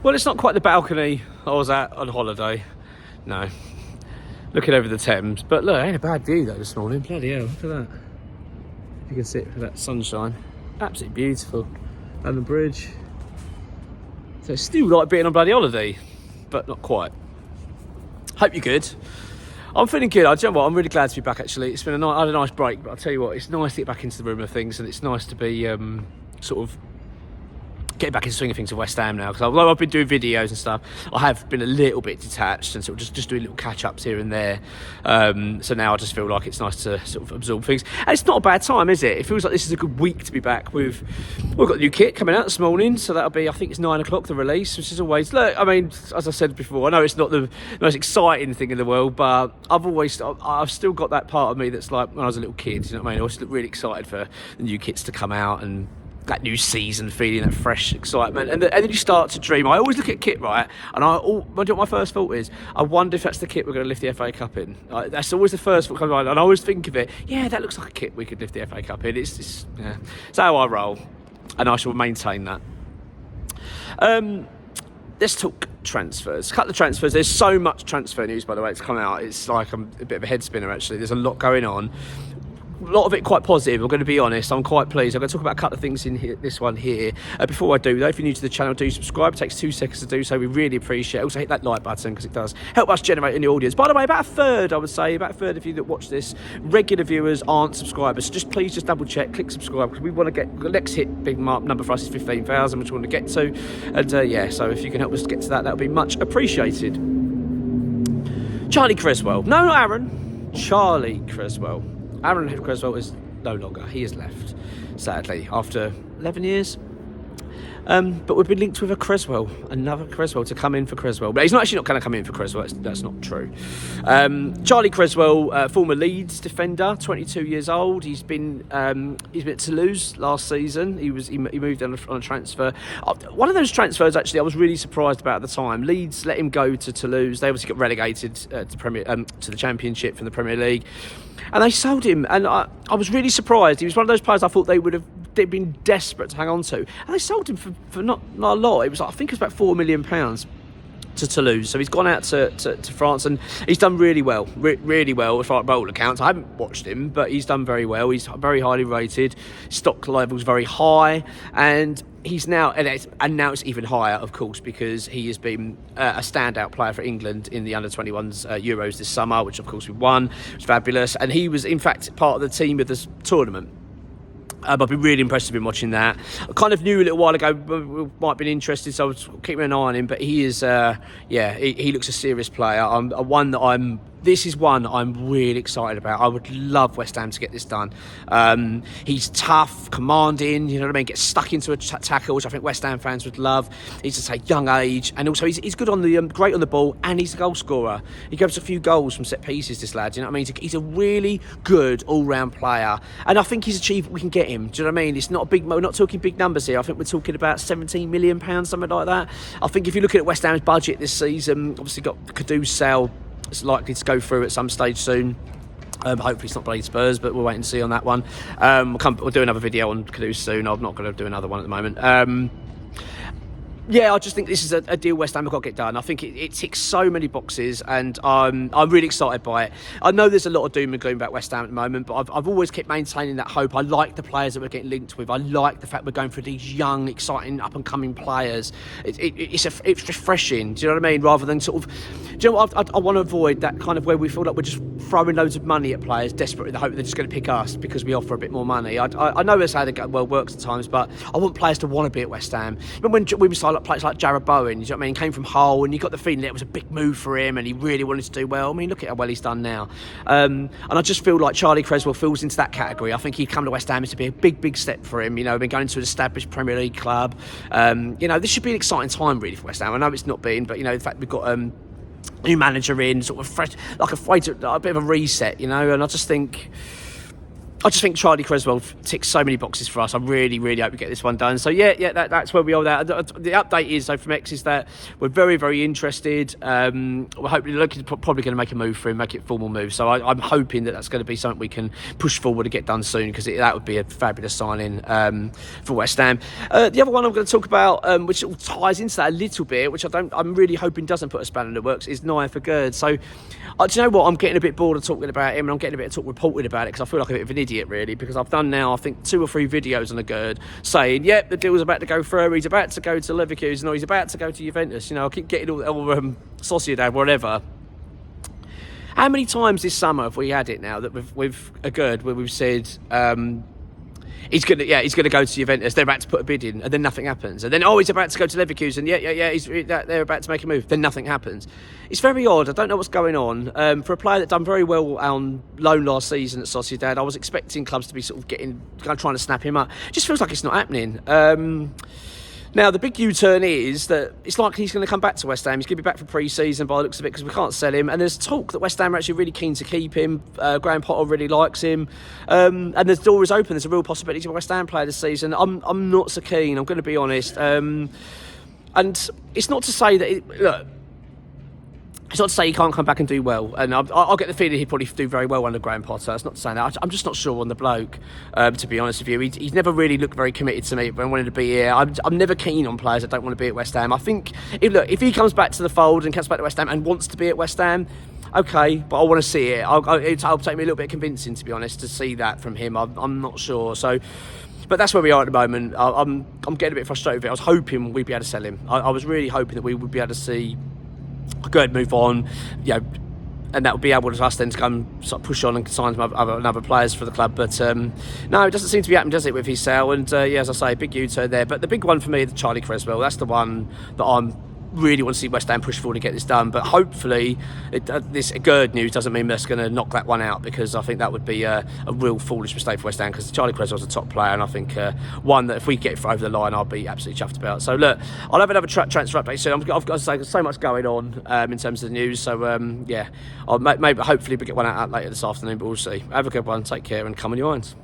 Well, it's not quite the balcony I was at on holiday. No. Looking over the Thames. But look, ain't a bad view though this morning. Bloody hell, look at that. You can see it for that sunshine. Absolutely beautiful. And the bridge. So it's still like being on bloody holiday, but not quite. Hope you're good. I'm feeling good. You know what? I'm really glad to be back actually. It's been I had a nice break, but I'll tell you what, it's nice to get back into the room of things, and it's nice to be sort of getting back into the swing of things with West Ham now, because although I've been doing videos and stuff, I have been a little bit detached and sort of just doing little catch-ups here and there. So now I just feel like it's nice to sort of absorb things. And it's not a bad time, is it? It feels like this is a good week to be back with... We've got the new kit coming out this morning, so that'll be, I think it's 9 o'clock, the release, which is always... Look, I mean, as I said before, I know it's not the most exciting thing in the world, but I've still got that part of me that's like when I was a little kid, you know what I mean? I was really excited for the new kits to come out and that new season, feeling that fresh excitement, and then you start to dream. I always look at kit, right, and I do what my first thought is. I wonder if that's the kit we're going to lift the FA Cup in. That's always the first thought comes to mind, and I always think of it. Yeah, that looks like a kit we could lift the FA Cup in. It's how I roll, and I shall maintain that. Let's talk transfers. A couple of transfers. There's so much transfer news, by the way, it's come out. It's like I'm a bit of a head spinner actually. There's a lot going on. A lot of it quite positive, I'm going to be honest. I'm quite pleased. I'm going to talk about a couple of things in here, this one here. Before I do though, if you're new to the channel, do subscribe. It takes 2 seconds to do so. We really appreciate it. Also hit that like button because it does help us generate a new audience. By the way, about a third, I would say, about a third of you that watch this, regular viewers aren't subscribers. So please just double check, click subscribe, because we want to get, the next big number for us is 15,000, which we want to get to. And yeah, so if you can help us get to that, that would be much appreciated. Charlie Cresswell. No, not Aaron. Charlie Cresswell. Aaron Cresswell is no longer. He has left, sadly, after 11 years. But we've been linked with another Cresswell to come in for Cresswell. But he's not going to come in for Cresswell. That's not true. Charlie Cresswell, former Leeds defender, 22 years old. He's been at Toulouse last season. He moved on a transfer. One of those transfers, actually, I was really surprised about at the time. Leeds let him go to Toulouse. They obviously got relegated to the Championship from the Premier League. And they sold him, and I was really surprised. He was one of those players I thought they'd been desperate to hang on to. And they sold him for not a lot. It was, I think it was about £4 million to Toulouse. So he's gone out to France, and he's done really well, really well as far as by all accounts. I haven't watched him, but he's done very well. He's very highly rated. Stock level's very high, and he's now, and now it's even higher, of course, because he has been a standout player for England in the under-21s Euros this summer, which of course we won. It was fabulous, and he was in fact part of the team of this tournament. I've been really impressed with him watching that. I kind of knew a little while ago we might have been interested, so I was keeping an eye on him. But he is, he looks a serious player. This is one I'm really excited about. I would love West Ham to get this done. He's tough, commanding, you know what I mean? Gets stuck into a tackle, which I think West Ham fans would love. He's at a young age, and also he's good on the great on the ball, and he's a goal scorer. He gives a few goals from set pieces. This lad, you know what I mean? He's a really good all-round player, and I think he's achieved. We can get him. Do you know what I mean? It's not a big. We're not talking big numbers here. I think we're talking about £17 million, something like that. I think if you look at West Ham's budget this season, obviously got Kadu's sale. It's likely to go through at some stage soon. Hopefully it's not bloody Spurs, but we'll wait and see on that one. We'll do another video on Kadu soon. I'm not going to do another one at the moment. Yeah, I just think this is a deal West Ham have got to get done. I think it ticks so many boxes, and I'm really excited by it. I know there's a lot of doom and gloom about West Ham at the moment, but I've always kept maintaining that hope. I like the players that we're getting linked with. I like the fact we're going for these young, exciting, up-and-coming players. It's refreshing, do you know what I mean? Rather than sort of... Do you know what? I want to avoid that kind of where we feel like we're just throwing loads of money at players desperately in the hope they're just going to pick us because we offer a bit more money. I know that's how the world works at times, but I want players to want to be at West Ham. Remember when we signed players like Jared Bowen, you know what I mean? Came from Hull, and you got the feeling that it was a big move for him, and he really wanted to do well. I mean, look at how well he's done now. And I just feel like Charlie Cresswell falls into that category. I think he'd come to West Ham to be a big step for him. You know, been going to an established Premier League club. You know, this should be an exciting time really for West Ham. I know it's not been, but you know, in fact, we've got new manager in, sort of fresh, like a bit of a reset, you know. And I just think I just think Charlie Cresswell ticks so many boxes for us. I really, really hope we get this one done. So yeah, that's where we are there. The update is, though, from X is that we're very, very interested. We're hoping, probably going to make a move for him, make it a formal move. So I'm hoping that that's going to be something we can push forward and get done soon, because that would be a fabulous signing for West Ham. The other one I'm going to talk about, which ties into that a little bit, which I'm really hoping doesn't put a spanner in the works, is Nayef Aguerd. So do you know what? I'm getting a bit bored of talking about him, and I'm getting a bit of talk reported about it, because I feel like a bit of an idiot, really, because I've done now, I think, 2 or 3 videos on Aguerd saying, yep, the deal's about to go through, he's about to go to Leverkusen, or he's about to go to Juventus. You know, I keep getting all Sociedad, whatever. How many times this summer have we had it now that with Aguerd, where we've said he's gonna go to Juventus, they're about to put a bid in, and then nothing happens, and then he's about to go to Leverkusen, they're about to make a move, then nothing happens. It's very odd. I don't know what's going on. For a player that done very well on loan last season at Sociedad, I was expecting clubs to be sort of trying to snap him up. It just feels like it's not happening. Now, the big U-turn is that it's likely he's going to come back to West Ham. He's going to be back for pre-season by the looks of it, because we can't sell him. And there's talk that West Ham are actually really keen to keep him. Graham Potter really likes him. And the door is open. There's a real possibility of a West Ham player this season. I'm not so keen, I'm going to be honest. And it's not to say that... It's not to say he can't come back and do well, and I'll get the feeling he'd probably do very well under Graham Potter. It's not to say that. I'm just not sure on the bloke, to be honest with you. He's never really looked very committed to me when I wanted to be here. I'm never keen on players that don't want to be at West Ham. I think, if he comes back to the fold and comes back to West Ham and wants to be at West Ham, okay, but I want to see it. It'll take me a little bit of convincing, to be honest, to see that from him. I'm not sure. So... But that's where we are at the moment. I'm getting a bit frustrated with it. I was hoping we'd be able to sell him. I was really hoping that we would be able to see Aguerd move on, and that would be able to us then to come sort of push on and sign some other players for the club. But no, it doesn't seem to be happening, does it, with his sale? And as I say, big U-turn there. But the big one for me is Charlie Cresswell. That's the one that I'm really want to see West Ham push forward to get this done. But hopefully this Aguerd news doesn't mean that's going to knock that one out, because I think that would be a real foolish mistake for West Ham, because Charlie Cresswell's a top player, and I think one that if we get over the line, I'll be absolutely chuffed about. So look, I'll have another transfer update soon. I've got to say, there's so much going on in terms of the news. So I'll maybe hopefully we get one out later this afternoon, but we'll see. Have a good one, take care, and come on your minds.